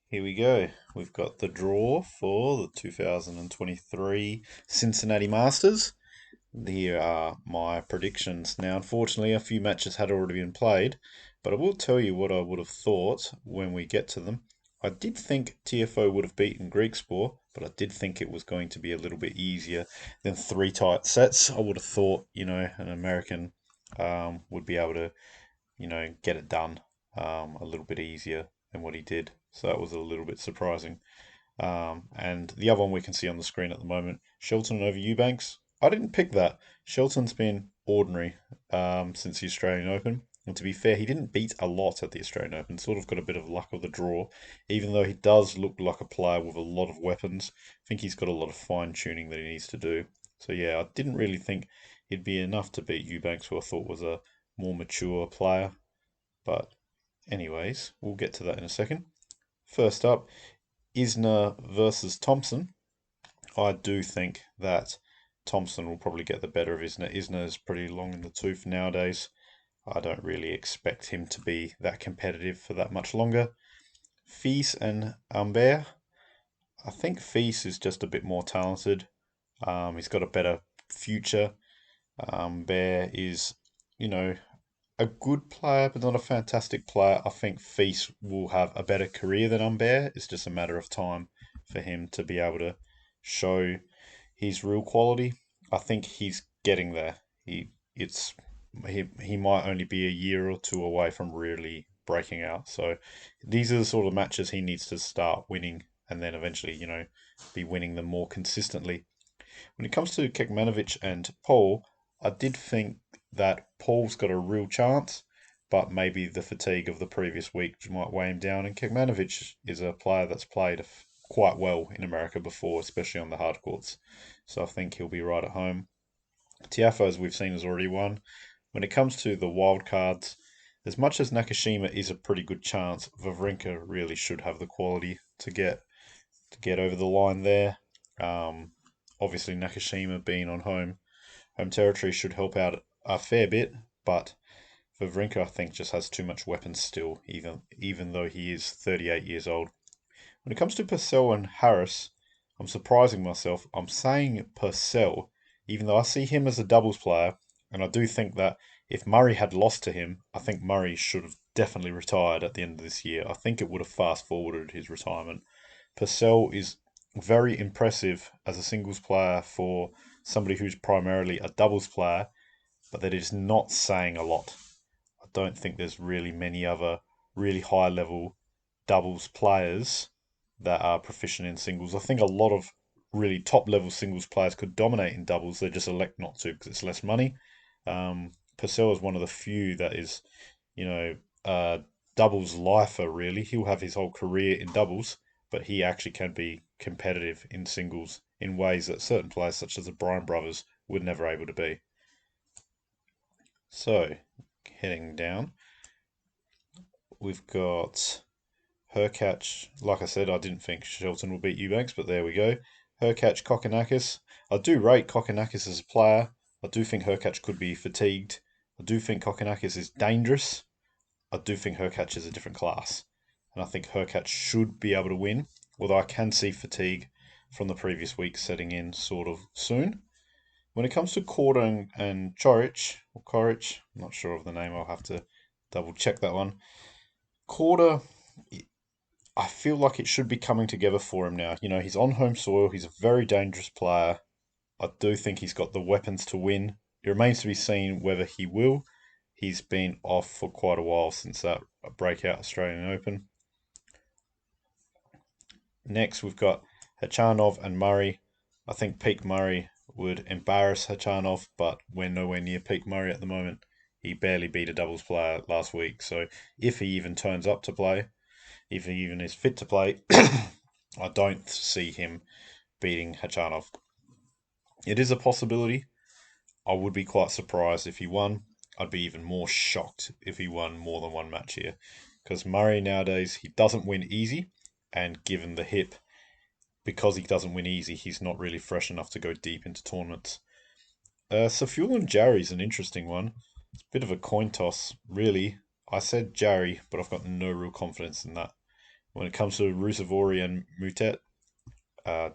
Here we go. We've got the draw for the 2023 Cincinnati Masters. Here are my predictions. Now, unfortunately, a few matches had already been played, but I will tell you what I would have thought when we get to them. I did think TFO would have beaten Greeksport, but I did think it was going to be a little bit easier than three tight sets. I would have thought, an American would be able to, get it done a little bit easier than what he did. So that was a little bit surprising. And the other one we can see on the screen at the moment, Shelton over Eubanks. I didn't pick that. Shelton's been ordinary since the Australian Open. And to be fair, he didn't beat a lot at the Australian Open. Sort of got a bit of luck of the draw, even though he does look like a player with a lot of weapons. I think he's got a lot of fine tuning that he needs to do. So yeah, I didn't really think he'd be enough to beat Eubanks, who I thought was a more mature player. But anyways, we'll get to that in a second. First up, Isner versus Thompson. I do think that Thompson will probably get the better of Isner. Isner is pretty long in the tooth nowadays. I don't really expect him to be that competitive for that much longer. Fils and Humbert. I think Fils is just a bit more talented. He's got a better future. Humbert is, you know, a good player, but not a fantastic player. I think Fils will have a better career than Humbert. It's just a matter of time for him to be able to show his real quality. I think he's getting there. He might only be a year or two away from really breaking out. So these are the sort of matches he needs to start winning, and then eventually, be winning them more consistently. When it comes to Kekmanovic and Paul, I did think that Paul's got a real chance, but maybe the fatigue of the previous week might weigh him down. And Kekmanovic is a player that's played quite well in America before, especially on the hard courts. So I think he'll be right at home. Tiafoe, as we've seen, has already won. When it comes to the wild cards, as much as Nakashima is a pretty good chance, Wawrinka really should have the quality to get over the line there. Um, Obviously, Nakashima being on home territory should help out a fair bit, but Wawrinka, I think, just has too much weapons still, even though he is 38 years old. When it comes to Purcell and Harris, I'm surprising myself. I'm saying Purcell, even though I see him as a doubles player, and I do think that if Murray had lost to him, I think Murray should have definitely retired at the end of this year. I think it would have fast forwarded his retirement. Purcell is very impressive as a singles player for somebody who's primarily a doubles player, but that is not saying a lot. I don't think there's really many other really high level doubles players that are proficient in singles. I think a lot of really top level singles players could dominate in doubles. They just elect not to because it's less money. Purcell is one of the few that is, you know, doubles lifer really. He'll have his whole career in doubles, but he actually can be competitive in singles in ways that certain players such as the Bryan brothers were never able to be. So, heading down, we've got Hurkacz. Like I said, I didn't think Shelton would beat Eubanks, but there we go. Hurkacz, Kokkinakis. I do rate Kokkinakis as a player. I do think Hurkacz could be fatigued. I do think Kokkinakis is dangerous. I do think Hurkacz is a different class. And I think Hurkacz should be able to win, although I can see fatigue from the previous week setting in sort of soon. When it comes to Korda and Chorich, or Korich, I'm not sure of the name, I'll have to double check that one. Korda, I feel like it should be coming together for him now. He's on home soil, he's a very dangerous player. I do think he's got the weapons to win. It remains to be seen whether he will. He's been off for quite a while since that breakout Australian Open. Next, we've got Hachanov and Murray. I think peak Murray would embarrass Hachanov, but we're nowhere near peak Murray at the moment. He barely beat a doubles player last week, so if he even turns up to play, if he even is fit to play, I don't see him beating Hachanov. It is a possibility. I would be quite surprised if he won. I'd be even more shocked if he won more than one match here. Because Murray nowadays, he doesn't win easy, and given the hip, because he doesn't win easy, he's not really fresh enough to go deep into tournaments. Safiul and Jarry's an interesting one. It's a bit of a coin toss, really. I said Jarry, but I've got no real confidence in that. When it comes to Rusevori and Mutet,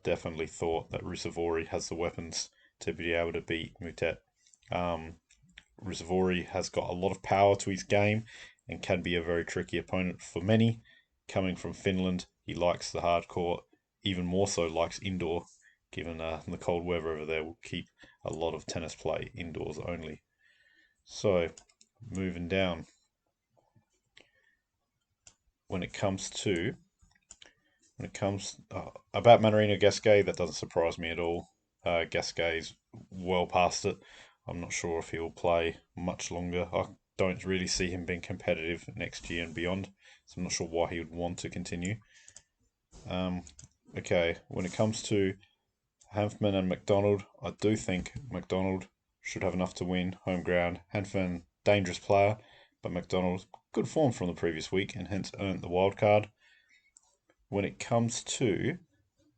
definitely thought that Rusevori has the weapons to be able to beat Mutet. Um, Rusevori has got a lot of power to his game and can be a very tricky opponent for many. Coming from Finland, he likes the hard court, even more so likes indoor, given the cold weather over there will keep a lot of tennis play indoors only. So, moving down. When it comes to about Manarino Gasquet, that doesn't surprise me at all. Gasquet's well past it. I'm not sure if he'll play much longer. I don't really see him being competitive next year and beyond, so I'm not sure why he would want to continue. Okay, when it comes to Hanfman and McDonald, I do think McDonald should have enough to win home ground. Hanfman, dangerous player, but McDonald, good form from the previous week and hence earned the wild card. When it comes to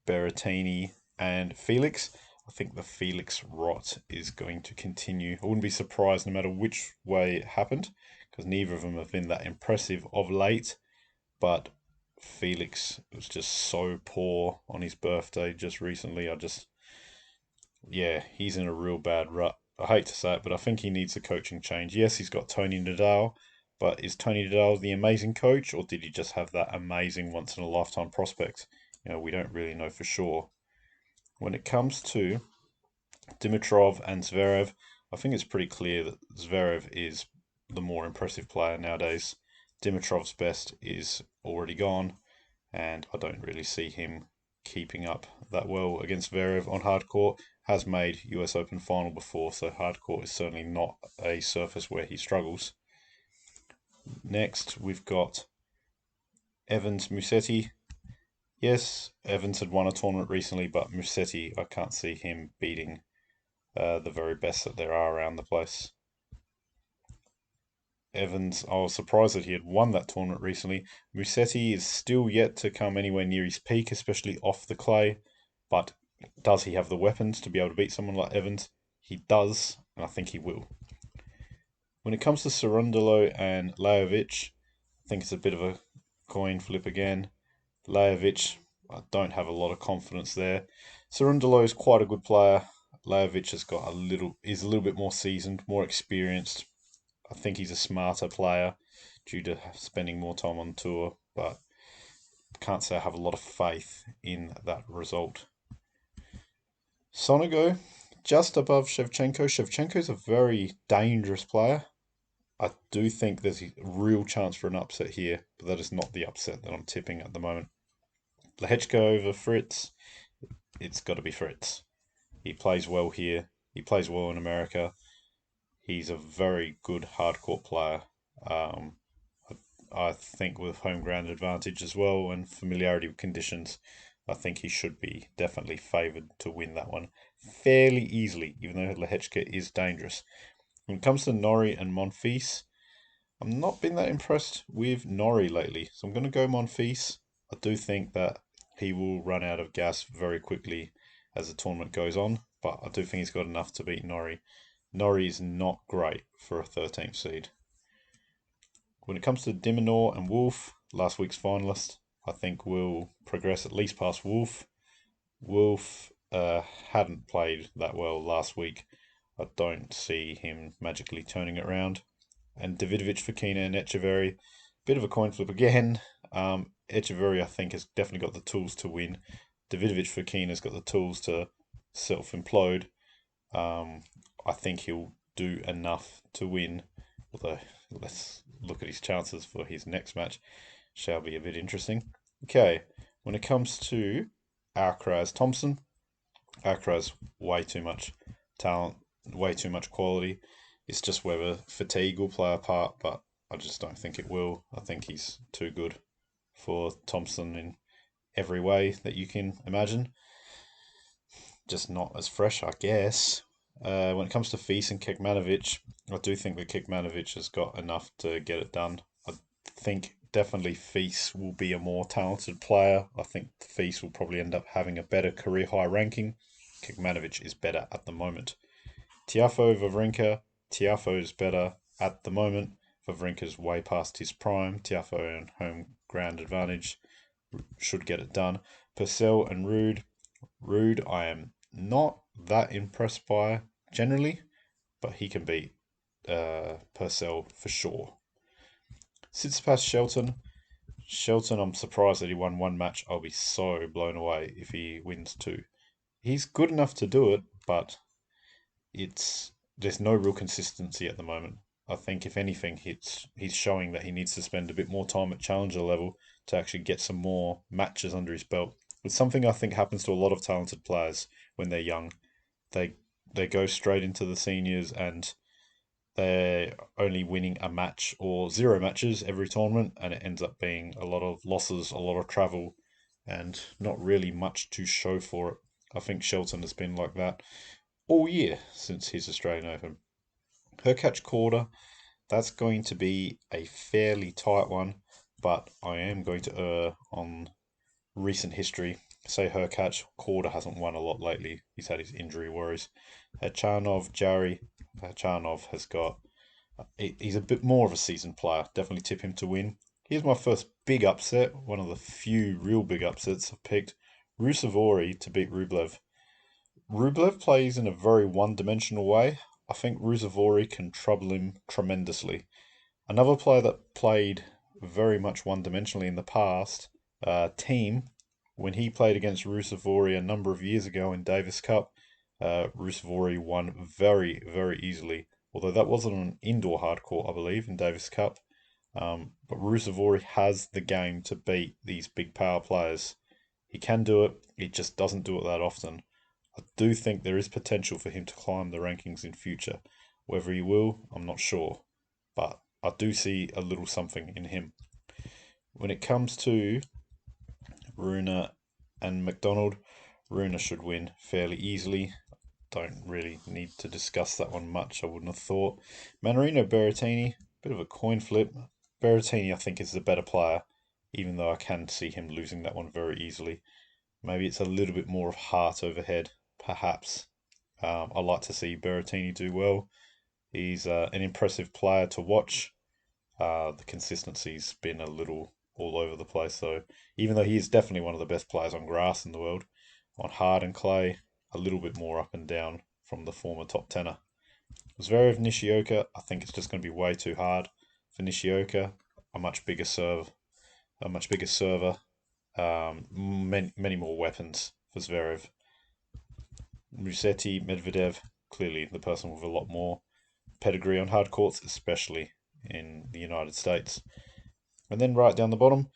Berrettini and Felix, I think the Felix rot is going to continue. I wouldn't be surprised no matter which way it happened, because neither of them have been that impressive of late. But Felix was just so poor on his birthday just recently. Yeah, he's in a real bad rut. I hate to say it, but I think he needs a coaching change. Yes, he's got Tony Nadal, but is Tony Nadal the amazing coach, or did he just have that amazing once in a lifetime prospect? We don't really know for sure. When it comes to Dimitrov and Zverev, I think it's pretty clear that Zverev is the more impressive player nowadays. Dimitrov's best is already gone, and I don't really see him keeping up that well against Zverev on hard court. Has made US Open final before, so hard court is certainly not a surface where he struggles. Next, we've got Evans Musetti. Yes, Evans had won a tournament recently, but Musetti, I can't see him beating the very best that there are around the place. Evans, I was surprised that he had won that tournament recently. Musetti is still yet to come anywhere near his peak, especially off the clay. But does he have the weapons to be able to beat someone like Evans? He does, and I think he will. When it comes to Cerundolo and Lajovic, I think it's a bit of a coin flip again. Lajovic, I don't have a lot of confidence there. Cerundolo is quite a good player. Lajovic is a little bit more seasoned, more experienced. I think he's a smarter player due to spending more time on tour, but can't say I have a lot of faith in that result. Sonego, just above Shevchenko. Shevchenko's a very dangerous player. I do think there's a real chance for an upset here, but that is not the upset that I'm tipping at the moment. Lehechka over Fritz. It's got to be Fritz. He plays well here. He plays well in America. He's a very good hardcourt player. I think with home ground advantage as well and familiarity with conditions, I think he should be definitely favoured to win that one fairly easily, even though Lehechka is dangerous. When it comes to Norrie and Monfils, I'm not been that impressed with Norrie lately, so I'm going to go Monfils. I do think that he will run out of gas very quickly as the tournament goes on, but I do think he's got enough to beat Norrie. Norrie is not great for a 13th seed. When it comes to Diminor and Wolf, last week's finalist, I think will progress at least past Wolf. Wolf hadn't played that well last week. I don't see him magically turning it around. And Davidovich, Fokina, and Echeverry, bit of a coin flip again. Echeverry, I think, has definitely got the tools to win. Davidovich, Fokina's got the tools to self-implode. I think he'll do enough to win, although let's look at his chances for his next match. Shall be a bit interesting. Okay, when it comes to Alcaraz Thompson, Alcaraz way too much talent, way too much quality. It's just whether fatigue will play a part, but I just don't think it will. I think he's too good for Thompson in every way that you can imagine. Just not as fresh, I guess. When it comes to Fils and Kekmanovic, I do think that Kekmanovic has got enough to get it done. I think definitely Fils will be a more talented player. I think Fils will probably end up having a better career high ranking. Kekmanovic is better at the moment. Tiafoe, Wawrinka. Tiafoe is better at the moment. Wawrinka's way past his prime. Tiafoe on home ground advantage. should get it done. Purcell and Rude. Rude, I am not that impressed by generally, but he can beat Purcell for sure. Tsitsipas Shelton. Shelton, I'm surprised that he won one match. I'll be so blown away if he wins two. He's good enough to do it, but there's no real consistency at the moment. I think if anything, he's showing that he needs to spend a bit more time at challenger level to actually get some more matches under his belt. It's something I think happens to a lot of talented players when they're young. They they go straight into the seniors and they're only winning a match or zero matches every tournament, and it ends up being a lot of losses, a lot of travel, and not really much to show for it. I think Shelton has been like that all year since his Australian Open. Hurkacz quarter, that's going to be a fairly tight one, but I am going to err on recent history. Say Hurkacz quarter hasn't won a lot lately. He's had his injury worries. Hachanov, Jari. Hachanov has got. He's a bit more of a seasoned player. Definitely tip him to win. Here's my first big upset. One of the few real big upsets I've picked. Rusevori to beat Rublev. Rublev plays in a very one-dimensional way. I think Rusevori can trouble him tremendously. Another player that played very much one-dimensionally in the past, Team, when he played against Rusevori a number of years ago in Davis Cup, Rusevori won very, very easily. Although that wasn't an indoor hard court, I believe, in Davis Cup. But Rusevori has the game to beat these big power players. He can do it, he just doesn't do it that often. I do think there is potential for him to climb the rankings in future. Whether he will, I'm not sure. But I do see a little something in him. When it comes to Rune and McDonald, Rune should win fairly easily. Don't really need to discuss that one much, I wouldn't have thought. Manarino Berrettini, bit of a coin flip. Berrettini, I think, is the better player, even though I can see him losing that one very easily. Maybe it's a little bit more of heart over head, perhaps. I like to see Berrettini do well. He's an impressive player to watch. The consistency's been a little all over the place, though. Even though he is definitely one of the best players on grass in the world, on hard and clay, a little bit more up and down from the former top tenor. Zverev Nishioka, I think it's just going to be way too hard for Nishioka. A much bigger server, many more weapons for Zverev. Musetti, Medvedev, clearly the person with a lot more pedigree on hard courts, especially in the United States. And then right down the bottom,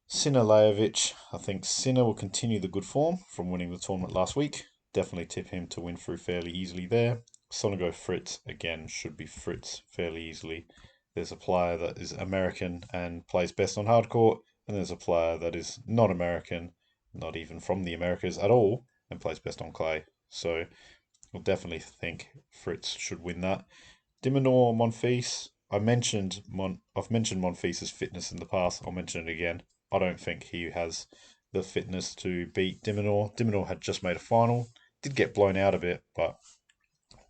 Sinner Lajovic. I think Sinner will continue the good form from winning the tournament last week. Definitely tip him to win through fairly easily there. Sonego Fritz, again, should be Fritz fairly easily. There's a player that is American and plays best on hard court, and there's a player that is not American, not even from the Americas at all, and plays best on clay. So I definitely think Fritz should win that. Diminor Monfils. I've mentioned Monfils' fitness in the past. I'll mention it again. I don't think he has the fitness to beat Diminor. Diminor had just made a final. Did get blown out a bit, but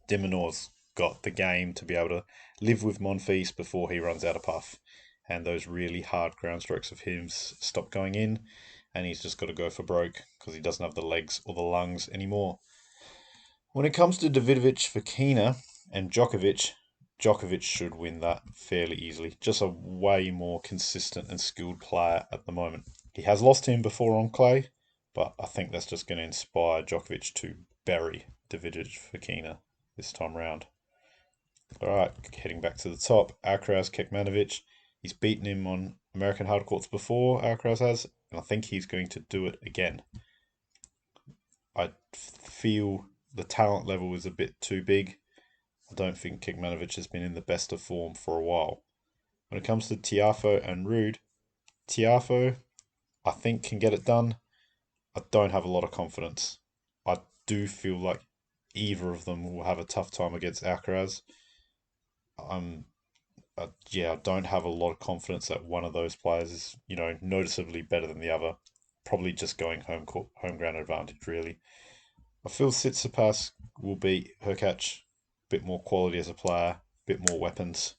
Diminor's got the game to be able to live with Monfils before he runs out of puff. And those really hard ground strokes of him stop going in, and he's just got to go for broke because he doesn't have the legs or the lungs anymore. When it comes to Davidovich, Fokina, and Djokovic, Djokovic should win that fairly easily. Just a way more consistent and skilled player at the moment. He has lost to him before on clay, but I think that's just going to inspire Djokovic to bury Davidovich, Fokina this time round. All right, heading back to the top, Alcaraz, Kekmanovic. He's beaten him on American hard courts before, Alcaraz has, and I think he's going to do it again. I feel the talent level is a bit too big. I don't think Kekmanovic has been in the best of form for a while. When it comes to Tiafoe and Rude, Tiafoe, I think, can get it done. I don't have a lot of confidence. I do feel like either of them will have a tough time against Alcaraz. I don't have a lot of confidence that one of those players is, noticeably better than the other. Probably just going home ground advantage, really. I feel Tsitsipas will beat Hurkacz. Bit more quality as a player, bit more weapons.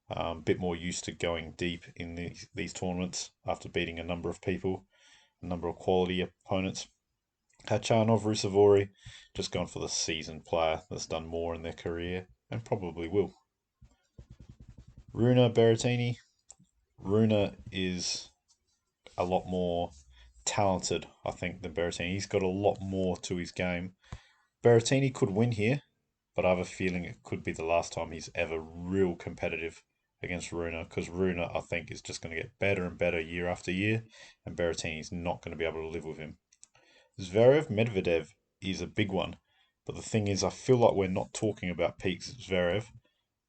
A bit more used to going deep in these tournaments after beating a number of people, a number of quality opponents. Khachanov, Rusevori, just gone for the seasoned player that's done more in their career and probably will. Rune, Berrettini. Rune is a lot more talented, I think, than Berrettini. He's got a lot more to his game. Berrettini could win here, but I have a feeling it could be the last time he's ever real competitive against Rune, because Rune, I think, is just going to get better and better year after year, and Berrettini's not going to be able to live with him. Zverev Medvedev is a big one, but the thing is, I feel like we're not talking about peak Zverev.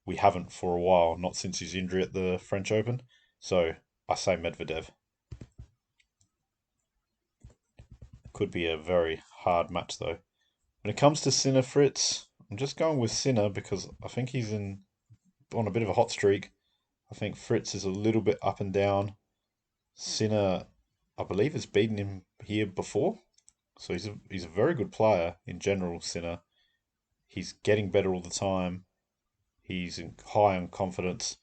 We haven't for a while, not since his injury at the French Open. So I say Medvedev. Could be a very hard match though. When it comes to Sinner Fritz, I'm just going with Sinner because I think he's on a bit of a hot streak. I think Fritz is a little bit up and down. Sinner, I believe, has beaten him here before. So he's a very good player in general, Sinner. He's getting better all the time. He's high on confidence.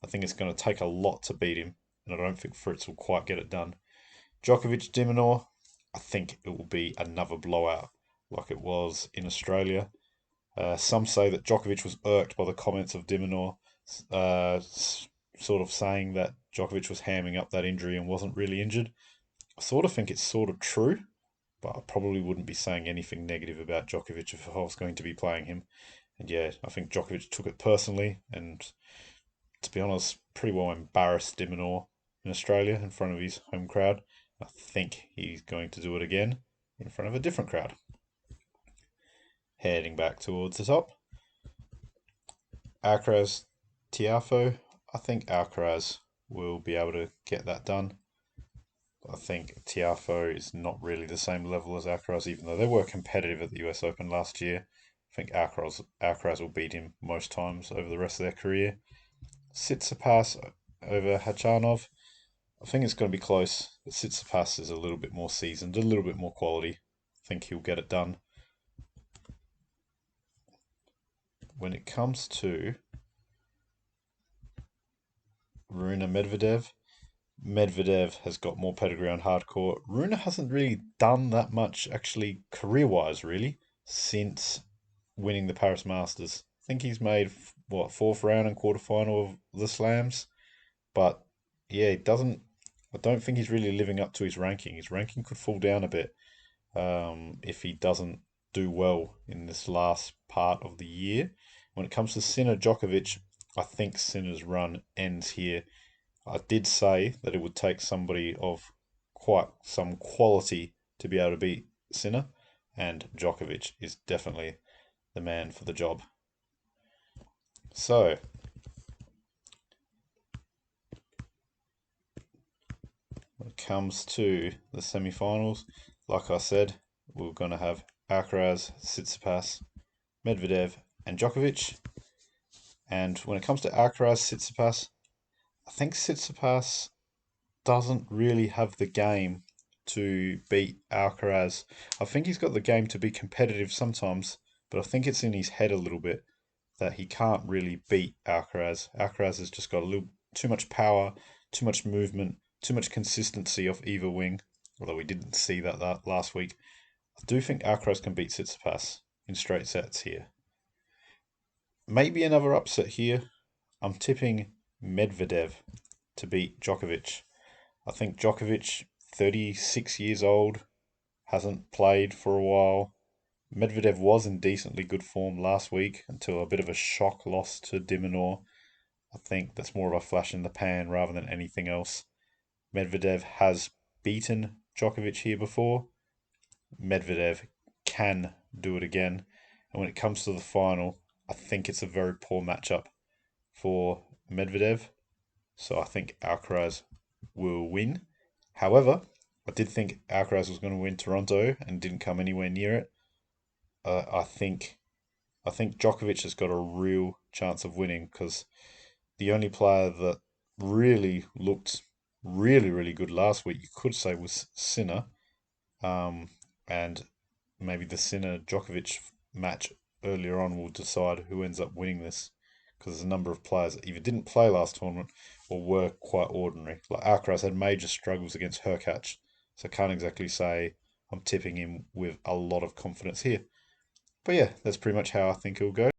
I think it's going to take a lot to beat him, and I don't think Fritz will quite get it done. Djokovic Dimonor, I think it will be another blowout like it was in Australia. Some say that Djokovic was irked by the comments of Dimonor, sort of saying that Djokovic was hamming up that injury and wasn't really injured. I sort of think it's sort of true, but I probably wouldn't be saying anything negative about Djokovic if I was going to be playing him. And yeah, I think Djokovic took it personally, and to be honest, pretty well embarrassed Dimonor in Australia in front of his home crowd. I think he's going to do it again in front of a different crowd. Heading back towards the top. Alcaraz Tiafo. I think Alcaraz will be able to get that done. I think Tiafo is not really the same level as Alcaraz, even though they were competitive at the US Open last year. I think Alcaraz will beat him most times over the rest of their career. Tsitsipas over Khachanov. I think it's going to be close, but Tsitsipas is a little bit more seasoned, a little bit more quality. I think he'll get it done. When it comes to Rune Medvedev, Medvedev has got more pedigree on hardcore. Rune hasn't really done that much, actually, career-wise, really, since winning the Paris Masters. I think he's made, what, fourth round and quarterfinal of the Slams. But, yeah, he doesn't... I don't think he's really living up to his ranking. His ranking could fall down a bit if he doesn't do well in this last part of the year. When it comes to Sinner Djokovic, I think Sinner's run ends here. I did say that it would take somebody of quite some quality to be able to beat Sinner, and Djokovic is definitely the man for the job. So, when it comes to the semi-finals, like I said, we're going to have Alcaraz, Tsitsipas, Medvedev, and Djokovic. And when it comes to Alcaraz, Tsitsipas, I think Tsitsipas doesn't really have the game to beat Alcaraz. I think he's got the game to be competitive sometimes, but I think it's in his head a little bit that he can't really beat Alcaraz. Alcaraz has just got a little too much power, too much movement, too much consistency off either wing, although we didn't see that last week. I do think Alcaraz can beat Tsitsipas in straight sets here. Maybe another upset here. I'm tipping Medvedev to beat Djokovic. I think Djokovic, 36 years old, hasn't played for a while. Medvedev was in decently good form last week until a bit of a shock loss to Dimonor. I think that's more of a flash in the pan rather than anything else. Medvedev has beaten Djokovic here before. Medvedev can do it again. And when it comes to the final, I think it's a very poor matchup for Medvedev. So I think Alcaraz will win. However, I did think Alcaraz was going to win Toronto and didn't come anywhere near it. I think Djokovic has got a real chance of winning because the only player that really looked really good last week, you could say, was Sinner. And maybe the Sinner Djokovic match earlier on will decide who ends up winning this because there's a number of players that either didn't play last tournament or were quite ordinary. Like Alcaraz had major struggles against Hurkacz, so I can't exactly say I'm tipping him with a lot of confidence here. But yeah, that's pretty much how I think it'll go.